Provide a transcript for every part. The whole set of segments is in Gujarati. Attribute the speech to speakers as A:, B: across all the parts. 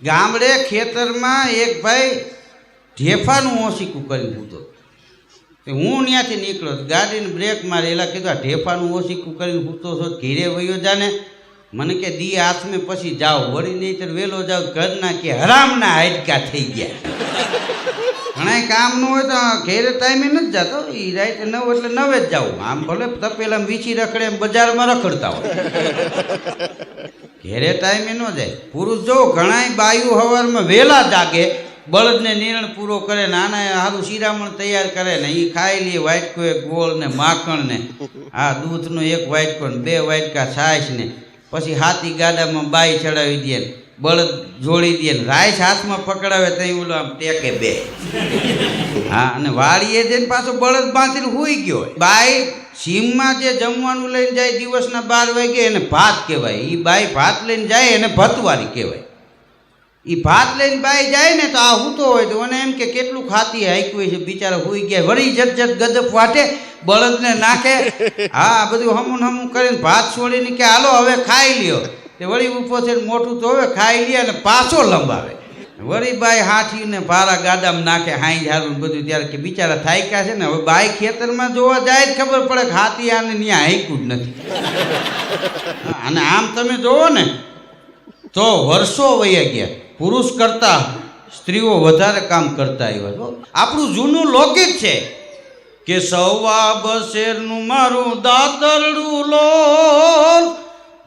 A: ગામડે ખેતરમાં એક ભાઈ ઢેફાનું ઓશીકું કરીને સૂતો. હું ત્યાંથી નીકળ્યો, ગાડીને બ્રેક મારી. એલા કીધું આ ઢેફાનું ઓશીકું કરીને સૂતો છો, ઘીરે વયો જાને. મને કે દી હાથમે પછી જાઓ, વળી નહીં તો વહેલો જાઓ. ઘરના કે હરામના હાડકા થઈ ગયા. ઘણા કામ ન હોય તો ઘેરે ટાઈમે નથી જતો. એ રાઈટ 9 એટલે 9 જ જાવું. આમ ભલે તપેલા વીછી રખડે એમ બજારમાં રખડતા હોય, ઘેરે ટાઈમે ન જાય. પુરુષ જો ઘણા બાયું સવારમાં વહેલા જાગે, બળદને નિર્ણ પૂરો કરે ને આના સારું શિરામણ તૈયાર કરે ને એ ખાઈ લે. વાટકો એક ગોળ ને માખણ ને આ દૂધનો એક વાટકો ને 2 વાટકા છાશ ને પછી હાથી ગાડામાં બાઈ ચડાવી દે ને બળદ જોડી દે ને રાઈસ હાથમાં પકડાવે તો ઓલો આમ ટેકે બે. હા, અને વાળીએ જઈને પાછો બળદ બાંધીને હુઈ ગયો હોય. બાઈ સીમમાં જે જમવાનું લઈને જાય દિવસના 12 વાગે એને ભાત કહેવાય. એ બાઈ ભાત લઈને જાય એને ભતવારી કહેવાય. એ ભાત લઈને બાઈ જાય ને તો આ હૂતો હોય તો એને એમ કે કેટલું ખાતી હાંક્યું છે, બિચારા હુઈ ગયા. વળી જત ગજબ વાટે, બળદને નાખે. હા, બધું હમું કરીને ભાત છોડીને કે હાલો હવે ખાઈ લ્યો. તે વળી ઊભો થઈને મોટું તો હવે ખાઈ લે અને પાછો લંબાવે. વળી બાઈ હાથીને ભારા ગાડામાં નાખે, હાઈ ઝારું બધું. ત્યારે કે બિચારા થાક્યા છે ને. હવે બાઈ ખેતરમાં જોવા જાય જ ખબર પડે કે હાથી આને ત્યાં હાંક્યું જ નથી. અને આમ તમે જોવો ને તો વર્ષો વયા ગયા. પુરુષ કરતા સ્ત્રીઓ વધારે કામ કરતા આવ્યા. આપણું જૂનું લોકગીત છે કે સવા બસેરનું મારું દાતરડું લોલ,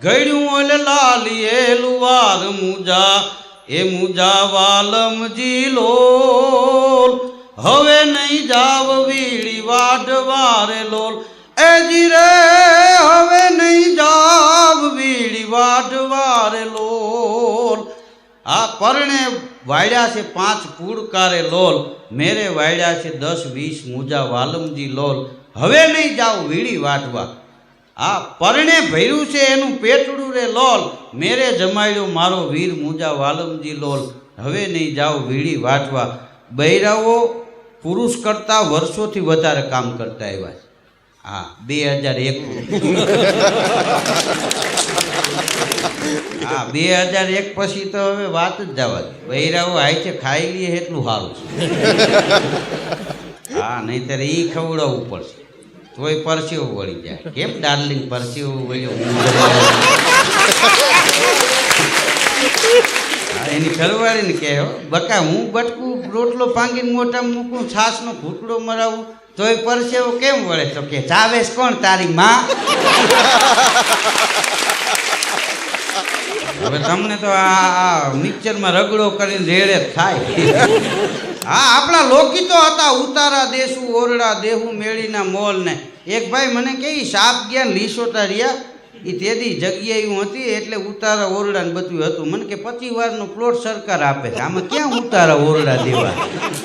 A: ઘડ્યું ઓલે લાલીએ લુવાર મુજા, એ મુજા વાલમજી લોલ. હવે નહીં જાવ વીડી વાઢવારે લોલ, એ જીરે હવે નહીં જાવ વીડી વાઢવારે લોલ. આ પરણે વાળ્યા છે 5 પુડકારે લોલ, મેરે વાળ્યા છે 10-20 મુજા વાલમજી લોલ. હવે નહીં જાવ વીડી વાટવા. આ પરણે ભર્યું છે એનું પેટડું રે લોલ, મેરે જમાડ્યો મારો વીર મુજા વાલમજી લોલ. હવે નહીં જાવ વીડી વાટવા. બૈરાઓ પુરુષ કરતાં વર્ષોથી વધારે કામ કરતા આવ્યા છે. હા, 2001. હા, 2001 પછી તો હવે વાત જ જવા દે. બૈરાઓ આય છે ખાઈ લઈએ એટલું સારું છે. હા, નહીંતર એ ખવડાવવું પડશે તોય પરસેવો વળી જાય. કેમ ડાર્લિંગ પરસેવો વળ્યો? એની ઘરવાળીને કહે બકા હું બટકું રોટલો ભાંગીને મોટા મૂકું, છાસનો ઘૂંટડો મરાવું તોય પરસેવો કેમ વળે? તો કે ચાવેશ કોણ તારી માં? હવે તમને તો આ મિક્સરમાં રગડો કરીને રેડે થાય. હા, આપણા લોકગીતો હતા. ઉતારા દેશું ઓરડા દેહું મેળીના મોલ ને. એક ભાઈ મને કહે સાપ ગયા લીસોટા રહ્યા એ તેદી જગ્યા એવું હતી એટલે ઉતારા ઓરડા ને બધું હતું. મને કે 25 વારનો પ્લોટ સરકાર આપે છે, આમાં ક્યાં ઉતારા ઓરડા દેવા,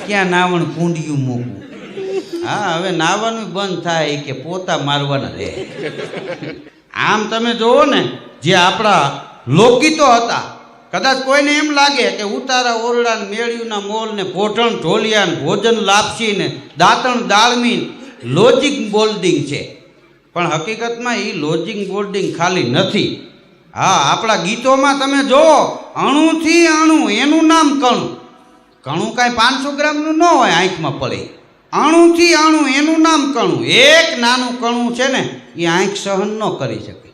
A: ક્યાં નાવણ કુંડિયું મૂકવું? હા, હવે નાવાનું બંધ થાય કે પોતા મારવાના રહે. આમ તમે જોવો ને જે આપણા લોકગીતો હતા, કદાચ કોઈને એમ લાગે કે ઉતારા ઓરડા ને મેળ્યુંના મોલ ને પોઠણ ઢોલિયા ને ભોજન લાપસી ને દાંતણ દાળમી લોજિક બોલ્ડિંગ છે, પણ હકીકતમાં એ લોજિક બોલ્ડિંગ ખાલી નથી. હા, આપણા ગીતોમાં તમે જુઓ અણુથી અણુ એનું નામ કણું. કણું કાંઈ 500 ગ્રામનું ન હોય, આંખમાં પડે. અણુથી અણુ એનું નામ કણું. એક નાનું કણું છે ને એ આંખ સહન ન કરી શકે.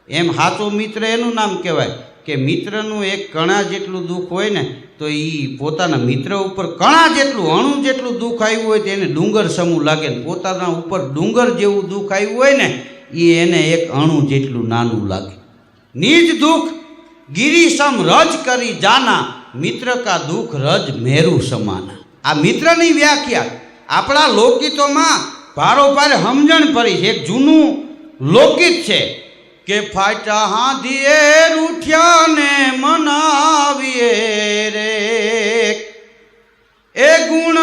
A: એમ સાચો મિત્ર એનું નામ કહેવાય કે મિત્રનું એક કણા જેટલું દુઃખ હોય ને તો એ પોતાના મિત્ર ઉપર કણા જેટલું અણુ જેટલું દુઃખ આવ્યું હોય તો એને ડુંગર સમૂહ લાગે ને પોતાના ઉપર ડુંગર જેવું દુઃખ આવ્યું હોય ને એ એને એક અણુ જેટલું નાનું લાગે. નિજ દુઃખ ગિરિસમ રજ કરી જાના, મિત્ર કા દુઃખ રજ મેરુ સમાના. આ મિત્રની વ્યાખ્યા આપણા લોકગીતોમાં ભારોભાર સમજણ પડી છે. એક જૂનું લોકગીત છે કે ફાટા હાંધીએ રૂઠ્યા ને મનાવીએ રે, એ ગુણ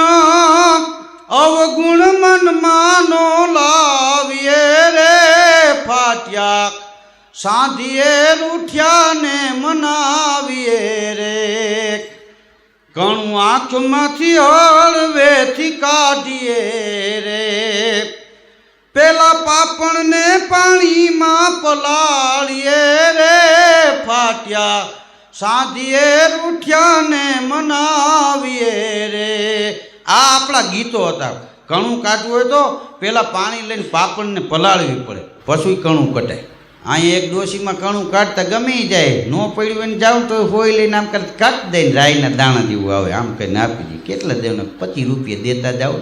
A: અવગુણ મનમાનો લાવીએ રે. ફાટ્યા સાંધીએ રૂઠ્યા ને મનાવીએ રે, કણું આંખમાંથી હળવેથી કાઢીએ રે. પેલા પાપણને પાણીમાં પલાળીએ રે. ફાટ્યા સાંધીએ રૂઠ્યા આ આપણા ગીતો હતા. કણું કાઢવું હોય તો પહેલાં પાણી લઈને પાપડને પલાળવી પડે, પછી કણું કટાય. અહીંયા એક ડોશીમાં કણું કાઢતા ગમી જાય, ન પડ્યું એને જાઉં તો હોય લઈને આમ કરતા કાઢી દઈને રાઈના દાણા જેવું આવે, આમ કરીને આપી દઈએ. કેટલા દેવને 25 રૂપિયા દેતા જાઓ.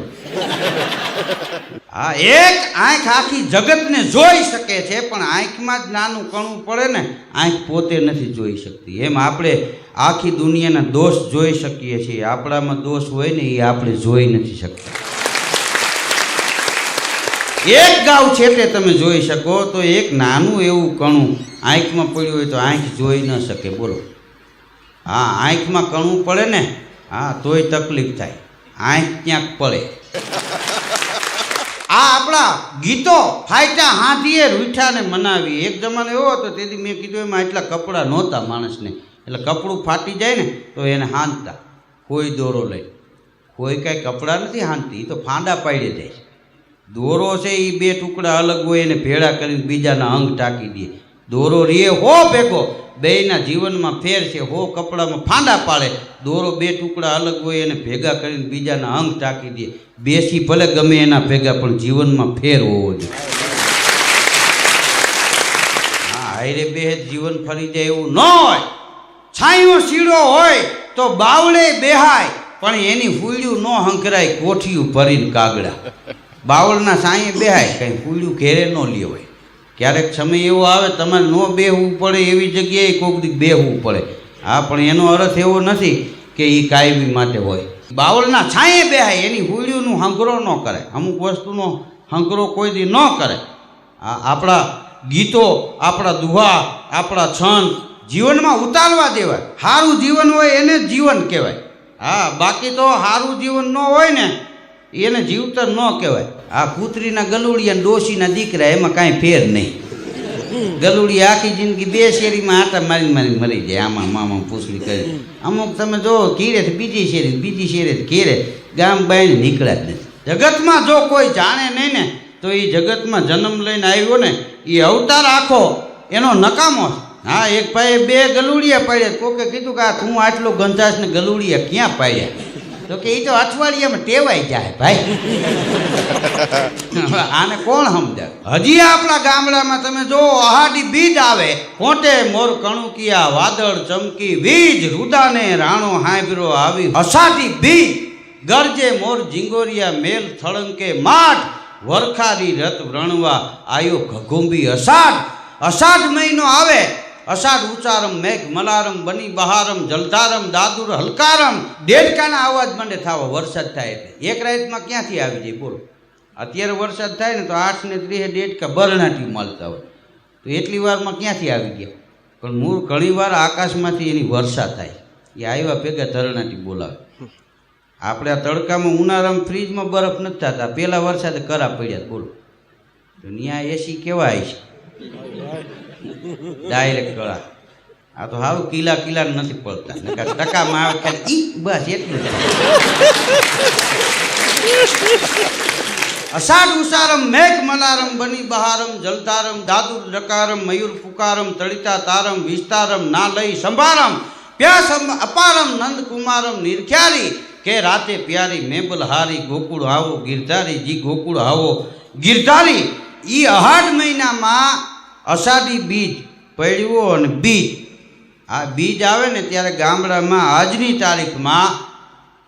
A: હા, એક આંખ આખી જગતને જોઈ શકે છે, પણ આંખમાં જ નાનું કણું પડે ને, આંખ પોતે નથી જોઈ શકતી. એમ આપણે આખી દુનિયાના દોષ જોઈ શકીએ છીએ, આપણામાં દોષ હોય ને એ આપણે જોઈ નથી શકતા. એક ગાઉ છેટે તમે જોઈ શકો તો એક નાનું એવું કણું આંખમાં પડ્યું હોય તો આંખ જોઈ ન શકે. બોલો, હા, આંખમાં કણું પડે ને, હા, તોય તકલીફ થાય, આંખ ક્યાંક પડે. આ આપણા ગીતો ફાયટા હાથીએ રૂઠાને મનાવી. એક જમાનો એવો હતો, તેથી મેં કીધું એમાં એટલા કપડાં નહોતા માણસને, એટલે કપડું ફાટી જાય ને તો એને હાંધતા. કોઈ દોરો લઈ, કોઈ કાંઈ કપડાં નથી હાંધતી, એ તો ફાંડા પાડી જાય. દોરો છે એ 2 ટુકડા અલગ હોય એને ભેળા કરીને બીજાના અંગ ટાંકી દે. દોરો રે હો ભેગો, બેયના જીવનમાં ફેર છે. હો કપડામાં ફાંડા પાડે, દોરો 2 ટુકડા અલગ હોય એને ભેગા કરીને બીજાના અંગ ટાંકી દે. બેસી ભલે ગમે એના ભેગા, પણ જીવનમાં ફેર હોવો જોઈએ. હા, હાયરે બે જીવન ફરી જાય એવું ન હોય. છાંયો સીડો હોય તો બાવળે બેહાય, પણ એની ફૂલ્યું ન હંકરાય કોઠિયું ભરીને કાગડા. બાવળના સાંયે બેહાય, કંઈ ફૂલ્યું ઘેરે ન લેવાય. ક્યારેક સમય એવો આવે તમારે ન બેહવું પડે એવી જગ્યાએ કોઈક દી બેહવું પડે. હા, પણ એનો અર્થ એવો નથી કે એ કાયમી માટે હોય. બાવળના છાંયે બેહાય, એની ફૂલ્યુંનું હંકરો ન કરે, અમુક વસ્તુનો હંકરો કોઈ દી ન કરે. આપણા ગીતો, આપણા દુહા, આપણા છંદ જીવનમાં ઉતારવા દેવાય. સારું જીવન હોય એને જ જીવન કહેવાય. હા, બાકી તો સારું જીવન ન હોય ને એને જીવતર ન કહેવાય. આ કૂતરીના ગલુડિયા ડોશીના દીકરા એમાં કાંઈ ફેર નહીં. ગલુડી આખી જિંદગી 2 શેરીમાં આટા મારી મારી મરી જાય, આમાં મામા પૂછડી કરી. અમુક તમે જો ઘીરેથી બીજી શેરી, બીજી શેરીથી ઘેરે, ગામ બાઈને નીકળ્યા જ નથી. જગતમાં જો કોઈ જાણે નહીં ને તો એ જગતમાં જન્મ લઈને આવ્યો ને એ અવતાર આખો એનો નકામો છે. હા, એક ભાઈએ 2 ગલુડિયા પાડ્યા. કોકે કીધું કે આ તું આટલો ગંજાશ ને ગલુડિયા ક્યાં પાડ્યા? તો કે એ તો અઠવાડિયામાં ટેવાઈ જાય ભાઈ. આને કોણ સમજાવે? હજી આપણા ગામડામાં તમે જો અહાડી બીજ આવે, કોટે મોર કણુકિયા વાદળ ચમકી વીજ, રુદાને રાણો હાંભરો આવી અષાઢી બીજ, ગરજે મોર જીંગોરિયા મેલ થળંકે માઠ, વરખારી રત વ્રણવા આયો ઘઘુંબી અષાઢ. અષાઢ મહિનો આવે, અષાઢ ઉચારમ મેઘ મલારમ બની બહારમ જલધારમ દાદુર હલકારમ, દેડકાના અવાજ માંડે થવા વરસાદ થાય એટલે. એક રાતમાં ક્યાંથી આવી જાય બોલો? અત્યારે વરસાદ થાય ને તો 8 ને 30 દેડકા બરણાટી મળતા હોય, તો એટલી વારમાં ક્યાંથી આવી ગયા? પણ મૂળ ઘણી વાર આકાશમાંથી એની વર્ષા થાય, એ આવ્યા ભેગા ધરણાટી બોલાવે. આપણે આ તડકામાં ઉનાળામાં ફ્રીજમાં બરફ નથી થતા, પહેલા વરસાદે કરા પડ્યા બોલો. તો ત્યાં એસી કેવા આવી છે? ડાયરેક્ટ કળા. આ તો સારું કિલા કિલા નથી પડતા, ટકામાં આવે ખાલી ઈ બસ એટલું જ. અષાઢ ઉષારમ મેઘ મલારમ બની બહારમ જલધારમ દાદુર ડકારમ મયુર ફુકારમ તળિતા તારમ વિસ્તારમ ના લઈ સંભારમ પ્યાસમ અપારમ નંદ કુમારમ નિર્ખ્યારી, કે રાતે પ્યારી મેબલ હારી ગોકુળ આવો ગિરધારી, જી ગોકુળ આવો ગિરધારી. ઈ અષાઢ મહિનામાં અષાઢી બીજ પડ્યો અને બીજ, આ બીજ આવે ને ત્યારે ગામડામાં આજની તારીખમાં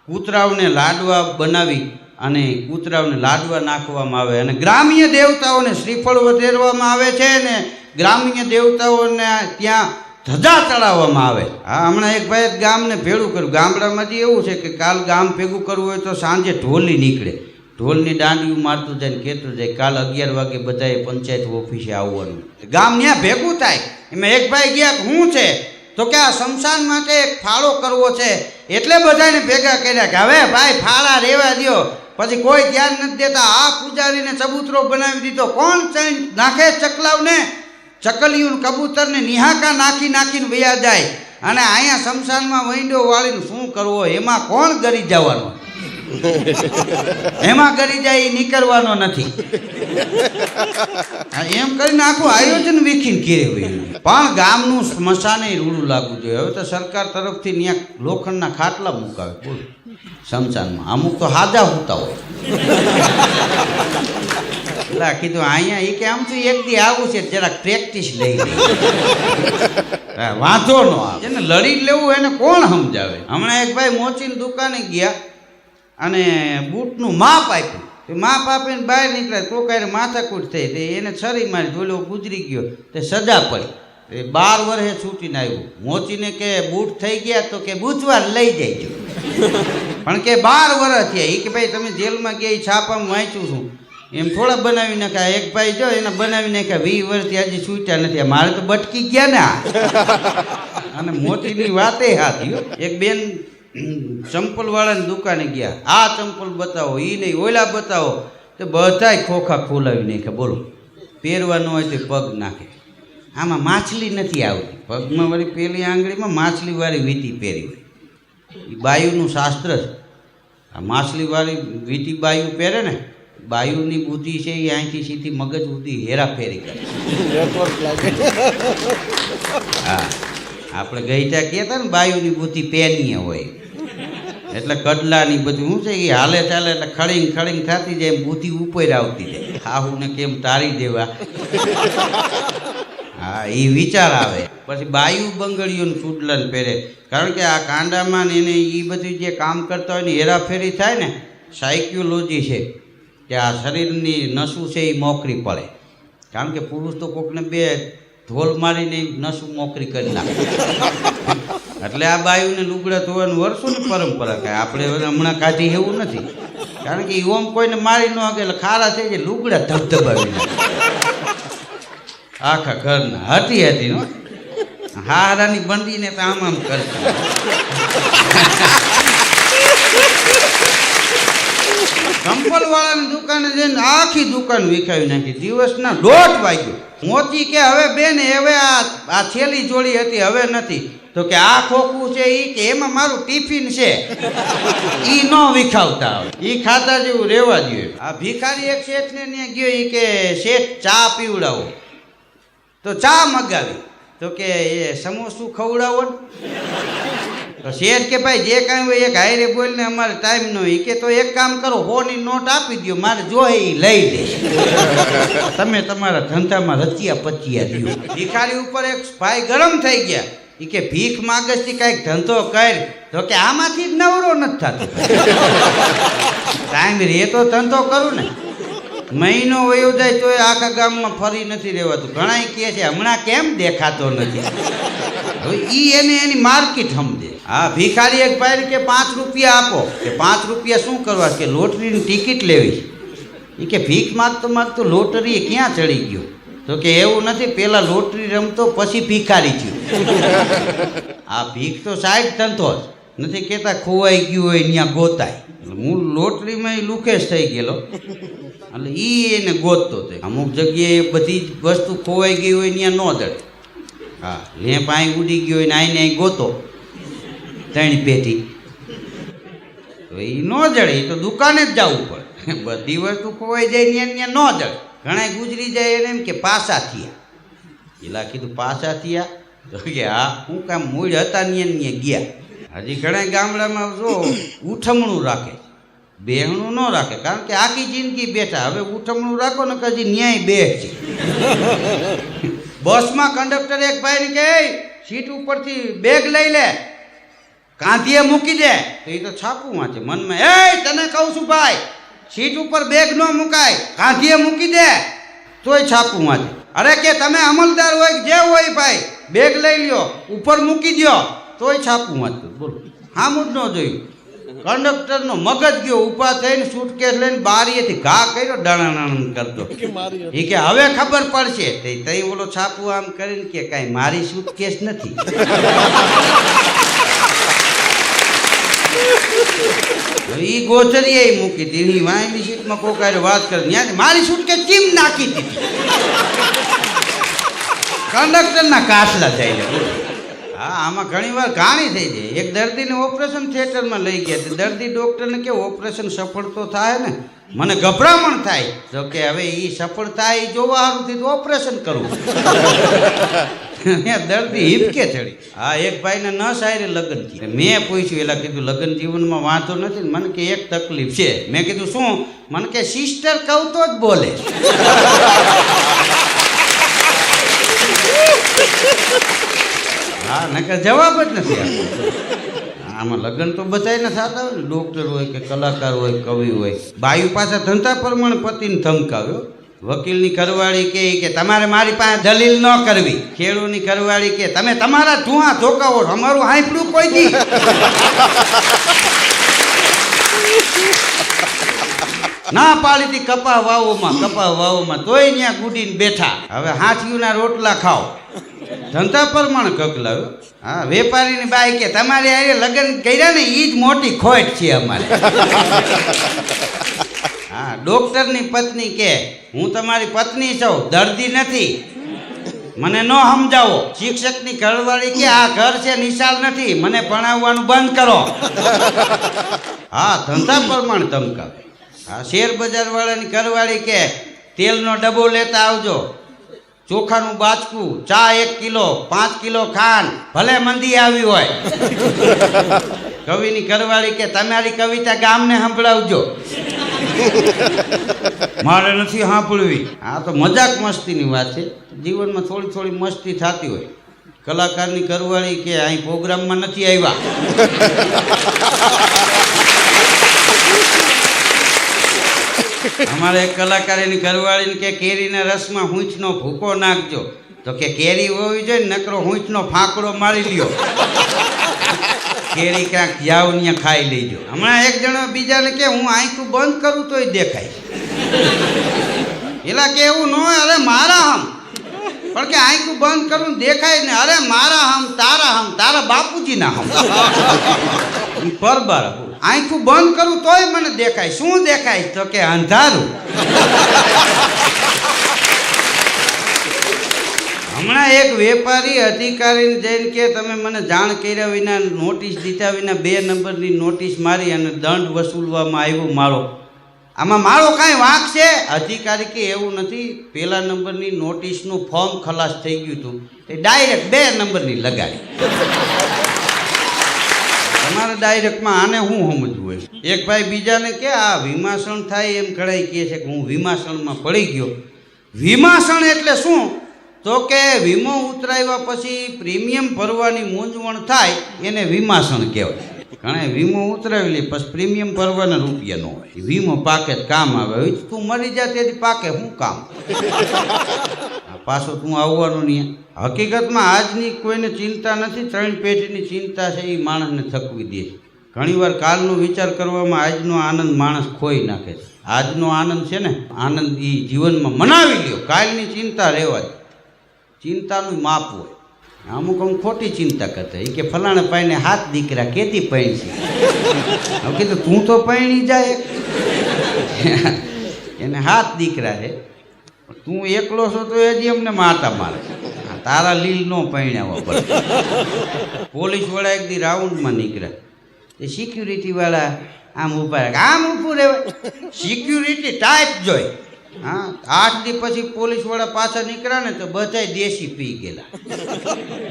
A: કૂતરાઓને લાડવા બનાવી અને કૂતરાઓને લાડવા નાખવામાં આવે, અને ગ્રામ્ય દેવતાઓને શ્રીફળ વધેરવામાં આવે છે, ને ગ્રામ્ય દેવતાઓને ત્યાં ધજા ચડાવવામાં આવે. હા, હમણાં એક ભાઈ ગામને ભેળું કર્યું. ગામડામાંથી એવું છે કે કાલ ગામ ભેગું કરવું હોય તો સાંજે ઢોલી નીકળે, ઢોલની દાંડીયું મારતું જાય ને કહેતું જાય કાલ 11 વાગે બધાએ પંચાયત ઓફિસે આવવાનું. ગામ ત્યાં ભેગું થાય. એમાં એક ભાઈ ગયા, શું છે? તો કે આ શમશાન માટે એક ફાળો કરવો છે, એટલે બધાને ભેગા કર્યા કે હવે ભાઈ ફાળા રહેવા દો. પછી કોઈ ધ્યાન નથી દેતા. આ પૂજારીને ચબૂતરો બનાવી દીધો. કોણ નાખે ચકલાવને, ચકલિયું કબૂતરને નિહાકા નાખી નાખીને વયા જાય. અને અહીંયા શમશાનમાં વૈંડો વાળીને શું કરવો? એમાં કોણ ગરી જવાનો? એમાં કરી જાય એ નીકળવાનો નથી. એમ કરીને આખું આયોજન વીખીને ઘેરે હોય. પણ ગામનું સ્મશાને રૂડું લાગવું જોઈએ. હવે તો સરકાર તરફથી ત્યાં લોખંડના ખાટલા મુકાવે બોલ સ્મશાનમાં. અમુક તો હાજા હોતા હોય. એટલે કીધું અહીંયા એ કે આમ તો એક દી આવું છે જરાક પ્રેક્ટિસ લઈ લે. વાંધો ન આવે. એને લડી લેવું એને કોણ સમજાવે. હમણાં એક ભાઈ મોચીની દુકાને ગયા અને બૂટનું માપ આપ્યું. માપ આપીને બહાર નીકળ્યા તો કાંઈ માથાકૂટ થઈ તે એને છરી મારી જોડે ગુજરી ગયો તે સજા પડી. 12 વર્ષે છૂટીને આવ્યું. મોચીને કે બૂટ થઈ ગયા તો કે બુધવાર લઈ જઈજો. પણ કે 12 વર્ષ થયા. એ કે ભાઈ તમે જેલમાં ગયા એ છાપામાં વાંચ્યું છું એમ થોડા બનાવી નાખ્યા. એક ભાઈ જો એને બનાવી નાખ્યા 20 વર્ષથી હજી છૂટ્યા નથી. મારે તો બટકી ગયા ને. અને મોચીની વાતે હાથી. એક બેન ચંપલ વાળાની દુકાને ગયા. આ ચંપલ બતાવો એ નહીં ઓલા બતાવો તો બધાય ખોખા ખોલાવી નાખે. બોલો પહેરવાનું હોય તો પગ નાખે. આમાં માછલી નથી આવતી. પગમાં વળી પેલી આંગળીમાં માછલી વાળી વીંટી પહેરી હોય. એ બાયુનું શાસ્ત્ર છે. આ માછલી વાળી વીંટી બાયુ પહેરે ને બાયુની બુદ્ધિ છે એ અહીંથી સીધી મગજ બુદ્ધિ હેરાફેરી કરે. હા આપણે ગઈ ત્યાં કહેતા ને બાયુની બુદ્ધિ પેનીય હોય એટલે કડલાની બધું શું છે એ હાલે ચાલે એટલે ખડીંગ ખડીંગ થતી જાય એમ બુદ્ધિ ઉપર આવતી જાય. હાહુને કેમ તારી દેવા. હા એ વિચાર આવે. પછી બાયુ બંગડીઓને ચૂડલન પહેરે. કારણ કે આ કાંડામાં ને એને એ બધું જે કામ કરતા હોય ને હેરાફેરી થાય ને સાયકોલોજી છે કે આ શરીરની નસું છે એ મોકરી પડે. કારણ કે પુરુષ તો કોકને 2 ધોલ મારીને નસું મોકરી કરી નાખે. એટલે આ બાયુને લુગડા ધોવાનું વર્ષોની પરંપરા કાંઈ આપણે હમણાં કાઢી એવું નથી. કારણ કે ઓમ કોઈને મારી ન શકે એટલે ખારા થઈ જાય લુગડા ધબધબાવી નાખે આખા ઘરના. હતી હતી નો હારાની બંદીને તો આમ આમ કરતી. ચંપલ વાળાની દુકાને જઈને આખી દુકાન વિખાવી નાખી. દિવસના 1:30 વાગ્યો. મોતી કે હવે બેન હવે આ છેલ્લી જોડી હતી હવે નથી. તો કે આ ખોખું છે એ કે એમાં મારું ટિફિન છે એ ન વિખાવતા આવે. એ ખાતા જેવું રહેવા જોઈએ. આ ભિખારી એક શેઠને ત્યાં ગયો એ કે શેઠ ચા પીવડાવો. તો ચા મગાવી. તો કે એ સમોસું ખવડાવો ને. તો શેઠ કે ભાઈ જે કાંઈ હોય એક હાયરે બોલને અમારે ટાઈમ ન હોય. કે તો એક કામ કરો 100 ની નોટ આપી દો મારે જોઈ એ લઈ દે. તમે તમારા ધંધામાં રચ્યા પચ્યા દો. ભિખારી ઉપર એક ભાઈ ગરમ થઈ ગયા. એ કે ભીખ માગસથી કાંઈક ધંધો કર. તો કે આમાંથી જ નવરો નથી થતો. ટાઈમ રે તો ધંધો કરું ને. મહિનો વયો જાય તો આખા ગામમાં ફરી નથી રહેવાતું. ઘણા કહે છે હમણાં કેમ દેખાતો નથી. હવે ઈ એને એની માર્કેટ સમજે. હા ભિખારી એક ભાઈ કે 5 રૂપિયા આપો. કે 5 રૂપિયા શું કરવા. કે લોટરીની ટિકિટ લેવી. એ કે ભીખ માગતો માગતો લોટરી ક્યાં ચડી ગયો. તો કે એવું નથી પેલા લોટરી રમતો પછી ભિખારી થયો. આ ભીખ તો સાઈડ ધંધો જ નથી કહેતા ખોવાઈ ગયું હોય ત્યાં ગોતાય. હું લોટરીમાં લુકેશ થઈ ગયેલો એટલે એ એને ગોતતો હતો. અમુક જગ્યાએ બધી જ વસ્તુ ખોવાઈ ગઈ હોય ત્યાં ન જડે. હા લેપ અહીં ઉડી ગયો હોય ને આઈને અહીં ગોતો 3 પેટી તો એ ન જડે. એ તો દુકાને જ જવું પડે. બધી વસ્તુ ખોવાઈ જાય ત્યાં ન જડે. ઘણા ગુજરી જાય એને એમ કે પાછા થયા. પેલા કીધું પાછા થયા. તો કે હા હું કામ મૂળ હતા ને ગયા. હજી ઘણા ગામડામાં જો ઉઠમણું રાખે. બેહણું ન રાખે. કારણ કે આખી જિંદગી બેઠા. હવે ઉઠમણું રાખો ને કે હજી ન્યાય બેહ છે. બસમાં કંડક્ટર એક ભાઈને કહે સીટ ઉપરથી બેગ લઈ લે કાંધીએ મૂકી દે. તો એ તો છાપું વાંચે મનમાં. એ તને કહું છું ભાઈ સીટ ઉપર બેગ ન મુકાય કાંધીએ મૂકી દે. તોય છાપું વાંચે. અરે કે તમે અમલદાર હોય જે હોય ભાઈ બેગ લઈ લ્યો ઉપર મૂકી દો. તોય છાપું વાંચતું. બોલો સામું જ ન જોયું. કંડક્ટરનો મગજ ગયો. ઊભા થઈને સુટકેસ લઈને બારીએથી ઘા કર્યો ડણાણ કરતો. એ કે હવે ખબર પડશે. તઈ ઓલો છાપું આમ કરીને કે કાંઈ મારી સુટકેસ નથી. એ ગોચરીએ મૂકી દીધી. વાયની સીટમાં કોકારે વાત કરે ત્યાં મારી સુટકેસ ચીમ નાખી દીધી. કંડક્ટરના કાસલા થઈને. હા આમાં ઘણી વાર ઘાણી થઈ જાય. એક દર્દીને ઓપરેશન થિયેટરમાં લઈ ગયા તો દર્દી ડૉક્ટરને કે ઓપરેશન સફળ તો થાય ને. મને ગભરામણ થાય તો કે હવે એ સફળ થાય એ જોવા સારું તો ઓપરેશન કરવું. દર્દી હિપકે ચડી. હા એક ભાઈને ન સાયરે લગ્ન થયા. મેં પૂછ્યું એલા કીધું લગ્ન જીવનમાં વાંધો નથી ને. મને કે એક તકલીફ છે. મેં કીધું શું? મને કે સિસ્ટર કહું તો જ બોલે. હા નકર જવાબ જ નથી આપતો. આમાં લગ્ન તો બધાયને થતા હોય ને. ડૉક્ટર હોય કે કલાકાર હોય કવિ હોય. બાયુ પાછા ધંધા પ્રમાણે પતિને ધમકાવ્યો. વકીલની ઘરવાળી કે તમારે મારી પાસે દલીલ ન કરવી. ખેડૂતની ઘરવાળી કે તમે તમારા ધુઆ ધોકાવો અમારું હાંફળું કોઈ દી. ના પાડી હતી કપા વાવોમાં તોય ત્યાં ગુડીને બેઠા. હવે હાથીઓના રોટલા ખાઓ. ધંધા પ્રમાણે કકલાવ્યો. હા વેપારીની બાઈ કે તમારે આરે લગ્ન કર્યા ને એ જ મોટી ખોટ છે અમારે. હા ડૉક્ટરની પત્ની કે હું તમારી પત્ની છું દર્દી નથી. મને ન સમજાવો. શિક્ષકની ઘરવાળી કે આ ઘર છે નિશાળ નથી. મને ભણાવવાનું બંધ કરો. હા ધંધા પ્રમાણે ધમકાવે. હા શેર બજાર વાળાની ઘરવાળી કે તેલનો ડબ્બો લેતા આવજો. ચોખાનું બાચકું, ચા 1 કિલો, 5 કિલો ખાંડ, ભલે મંદી આવી હોય. કવિની ઘરવાળી કે તમારી કવિતા ગામને સંભળાવજો. મારે નથી સાંભળવી. આ તો મજાક મસ્તીની વાત છે. જીવનમાં થોડી થોડી મસ્તી થતી હોય. કલાકારની ઘરવાળી કે અહીં પ્રોગ્રામમાં નથી આવ્યા. અમારે એક કલાકારીની ઘરવાળીને કે કેરીના રસમાં હૂંચનો ભૂકો નાખજો. તો કે કેરી હોવી જોઈએ ને નકરો હૂંચનો ફાંકડો મારી લ્યો. કેરી ક્યાંક જાવ ત્યાં ખાઈ લેજો. હમણાં એક જણો બીજાને કે હું આંખું બંધ કરું તોય દેખાય. એલા કે એવું ન હોય. અરે મારા હમ પણ કે આંખું બંધ કરું દેખાય ને. અરે મારા હમ તારા બાપુજીના હમ. પરબાર આંખું બંધ કરું તોય મને દેખાય. શું દેખાય? તો કે અંધારું. હમણાં એક વેપારી અધિકારીને જઈને કે તમે મને જાણ કર્યા વિના નોટિસ દીધા વિના 2 નંબરની નોટિસ મારી અને દંડ વસૂલવામાં આવ્યો મારો. આમાં મારો કાંઈ વાંક છે? અધિકારી કે એવું નથી. 1 નંબરની નોટિસનું ફોર્મ ખલાસ થઈ ગયું હતું. એ ડાયરેક્ટ 2 નંબરની લગાડી. તમારે ડાયરેક્ટમાં આને શું સમજવું હોય? એક ભાઈ બીજાને કે આ વિમાસણ થાય એમ કડાઈ કહે છે કે હું વિમાસણમાં પડી ગયો. વિમાસણ એટલે શું? તો કે વીમો ઉતરાવ્યા પછી પ્રીમિયમ ભરવાની મૂંઝવણ થાય એને વિમાસણ કહેવાય. ઘણા વીમો ઉતરાવી લે પછી પ્રીમિયમ ભરવાના રૂપિયા ન હોય. વીમો પાકે જ કામ આવે. તું મરી જાય તેથી પાકે શું કામ? પાછો તું આવવાનું નહીં. હકીકતમાં આજની કોઈને ચિંતા નથી. 3 પેઢીની ચિંતા છે. એ માણસને થકવી દે છે. ઘણીવાર કાલનો વિચાર કરવામાં આજનો આનંદ માણસ ખોઈ નાખે છે. આજનો આનંદ છે ને આનંદ એ જીવનમાં મનાવી લ્યો. કાલની ચિંતા રહેવા દે. ચિંતાનું માપ હોય. અમુક ખોટી ચિંતા કરતા. એ કે ફલાણા પાઈને 7 દીકરા કેતી પૈણ છે. હવે કીધું તું તો પૈણી જાય. એને 7 દીકરા છે. તું એકલો છો તો હજી અમને માતા મારે. તારા લીલ નો પૈણ્યા પડે. પોલીસ વાળા એક દી રાઉન્ડમાં નીકળ્યા. એ સિક્યુરિટી વાળા આમ ઉભા રહે. આમ ઊભું રહેવાય. સિક્યુરિટી ટાઈટ જોઈ. હા 8 દી પછી પોલીસ વાળા પાછા નીકળ્યા ને તો બધાય દેશી પી ગયેલા.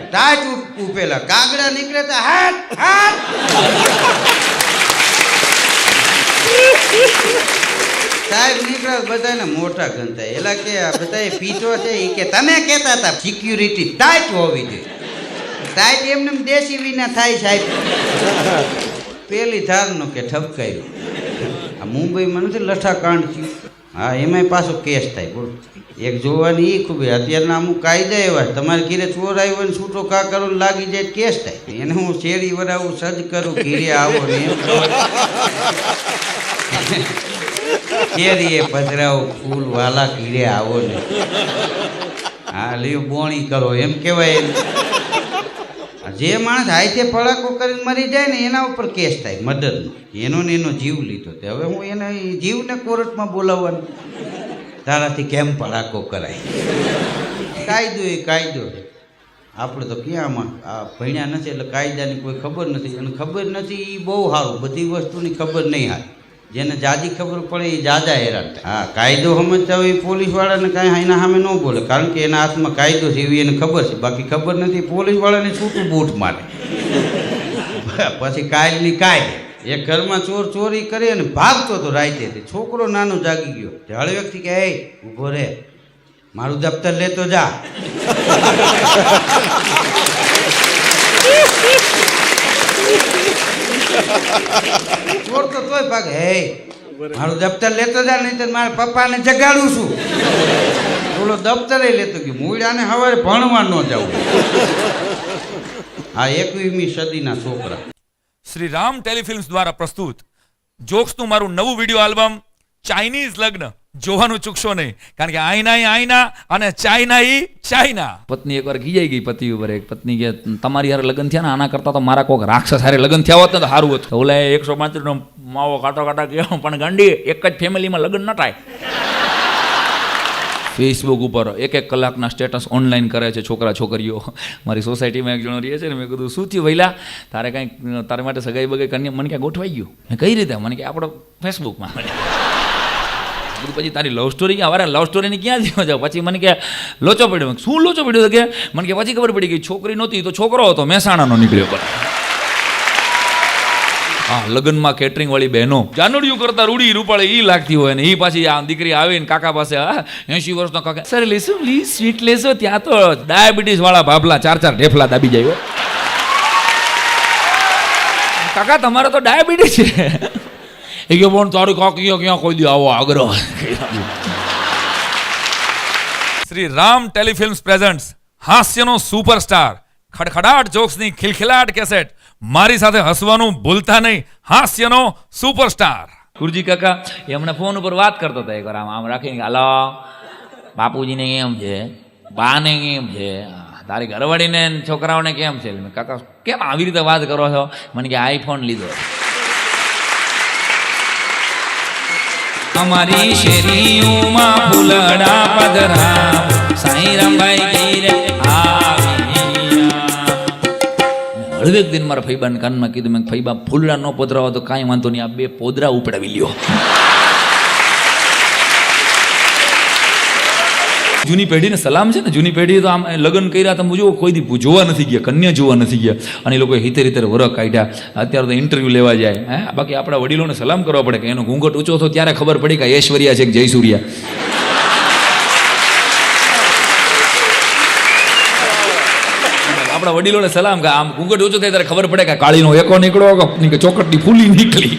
A: ટાઈટ ઉભેલા. કાગડા નીકળે તો હાથ હાથ. સાહેબ નીકળ્યા બધાને મોટા ગણતા. એલા કે બધાએ પીતો છે. એ કે તમે કહેતા હતા સિક્યુરિટી ટાઈટ હોવી જોઈએ. ટાઈટ એમને દેશી વિના થાય સાહેબ. પેલી ધારનો કે ઠપકાયું. આ મુંબઈમાં નથી લઠાકાંડ થયું. હા એમાંય પાછો કેસ થાય. બોલો એક જોવાની એ ખૂબ. અત્યારના અમુક કાયદા એવા તમારે ઘીરે ચોર આવ્યો ને છૂટો કા કરો લાગી જાય કેસ થાય. એને હું શેરી વરાવું સજ કરું ઘીરે આવો ને એમ કેરીએ પધરાવો ફૂલ વાલા ઘીરે આવો ને. હા લ્યો બોણી કરો એમ કહેવાય. જે માણસ હાથે ફળાકો કરીને મરી જાય ને એના ઉપર કેસ થાય મર્ડરનો. એનો ને એનો જીવ લીધો. તે હવે હું એના જીવને કોર્ટમાં બોલાવવાનું. તારાથી કેમ ફળાકો કરાય? કાયદો એ કાયદો છે. આપણે તો ક્યાં આમાં આ ભણ્યા નથી એટલે કાયદાની કોઈ ખબર નથી, અને ખબર નથી એ બહુ સારું, બધી વસ્તુની ખબર નહીં હારી. જેને જાજી ખબર પડે એ જાજા હેરાન થાય. હા, કાયદો સમજતા હોય એ પોલીસવાળાને કાંઈ એના સામે ન બોલે, કારણ કે એના હાથમાં કાયદો છે એવી એને ખબર છે. બાકી ખબર નથી પોલીસવાળાને છૂટું બૂટ મારે. પછી કાયલની કાયદ. એક ઘરમાં ચોર ચોરી કરી અને ભાગતો હતો રાઈતેથી. છોકરો નાનો જાગી ગયો. હળવેકથી કે એ ઊભો રે, મારું દફતર લેતો જા. ચોર તો તોય ભાગે, હે મારું દફતર લેતો જા, નહીં તો મારા પપ્પાને જગાડું છું. થોડો દફતરે લેતો ગયો. મૂળાને સવારે ભણવા ન જવું. આ 21મી સદીના છોકરા.
B: શ્રી રામ ટેલિફિલ્મ્સ દ્વારા પ્રસ્તુત જોક્સનું મારું નવું વિડીયો આલ્બમ ચાઇનીઝ લગ્ન જોવાનું ચૂકશો નહીં, કારણ કે આઈના અને ચાઇના.
C: પત્ની એકવાર ખીજાઈ ગઈ પતિ ઉપર. એક પત્ની કે તમારી હારે લગ્ન થયા ને આના કરતા તો મારા કોઈક રાક્ષસ હારે લગ્ન થયા હોત ને તો સારું હતું. ઓલા 135 નો માવો કાટા કહ્યો, પણ ગાંડી એક જ ફેમિલીમાં લગ્ન ન થાય. ફેસબુક ઉપર 1 કલાકના સ્ટેટસ ઓનલાઈન કરે છે છોકરા છોકરીઓ. મારી સોસાયટીમાં એક જણો રહે છે ને, મેં કીધું શું થયું વૈલા, તારે કાંઈક તારે માટે સગાઈ બગાઈ કન્યા મને ક્યાં ગોઠવાઈ ગયું? મેં કઈ રીતે? મને કે આપણો ફેસબુકમાં. પછી તારી લવ સ્ટોરી ક્યાં? વારે લવ સ્ટોરીની ક્યાં થયો જાવ? પછી મને કે લોચો પડ્યો. શું લોચો પડ્યો? કે મને કે પછી ખબર પડી ગઈ છોકરી નહોતી તો છોકરો હતો, મહેસાણાનો નીકળ્યો. પર હા, લગ્નમાં કેટરિંગ વાળી બહેનો જાનુડિયું કરતા રૂડી રૂપાળી ઈ લાગતી હોય ને ઈ પાછી આ દીકરી આવીને કાકા પાસે 80 વર્ષનો કાકા, સર લેશો પ્લીઝ સ્વીટ લેશો? ત્યાં તો ડાયાબિટીસ વાળા ભાભલા 4 ઢેફલા દાબી જાય. કાકા તમારે તો ડાયાબિટીસ છે. એ ગયો પણ તારું કાકી ક્યાં કોઈ દી આવો આગ્રહ.
B: શ્રી રામ ટેલિફિલ્મ્સ પ્રેઝન્ટ્સ હાસ્યનો સુપરસ્ટાર, ખડખડાટ જોક્સની ખિલખિલાટ કેસેટ. મારી સાથે હસવાનું ભૂલતા નહીં, હાસ્યનો સુપરસ્ટાર.
C: ગુરુજી કાકા એ હમણાં ફોન ઉપર વાત કરતો હતો એકવાર, આમ રાખીને, હાલો બાપુજીને કેમ છે, બાને કેમ છે, તારી ઘરવાળીને છોકરાઓને કેમ છે? કાકા કેમ આવી રીતે વાત કરો છો? મને કે આઈફોન લીધો. અમારી શેરીઓમાં ફૂલડા પધરા સાઈ રામભાઈ ગીરે હળવેક દિન મારા ફૈબાને કાનમાં કીધું, મેં ફૈબા ફૂલડા ન પધરાવો તો કાંઈ વાંધો નહીં, આ 2 પોદરા ઉપડાવી લ્યો. જૂની પેઢીને સલામ છે ને. જૂની પેઢી તો આમ લગ્ન કર્યા તમે જુઓ, કોઈ દી જોવા નથી ગયા, કન્યા જોવા નથી ગયા, અને એ લોકોએ હિતેર વરખ કાઢ્યા. અત્યારે તો ઇન્ટરવ્યૂ લેવા જાય. હે, બાકી આપણા વડીલોને સલામ કરવા પડે કે એનો ઘૂંઘટ ઊંચો થયો ત્યારે ખબર પડી કે ઐશ્વર્યા છે કે જયસૂર્યા. આપણા વડીલોને સલામ કે આમ ઘૂંઘટ ઊંચો થાય ત્યારે ખબર પડે કે કાળીનો એકો નીકળો કે ચોકટની ફૂલી નીકળી.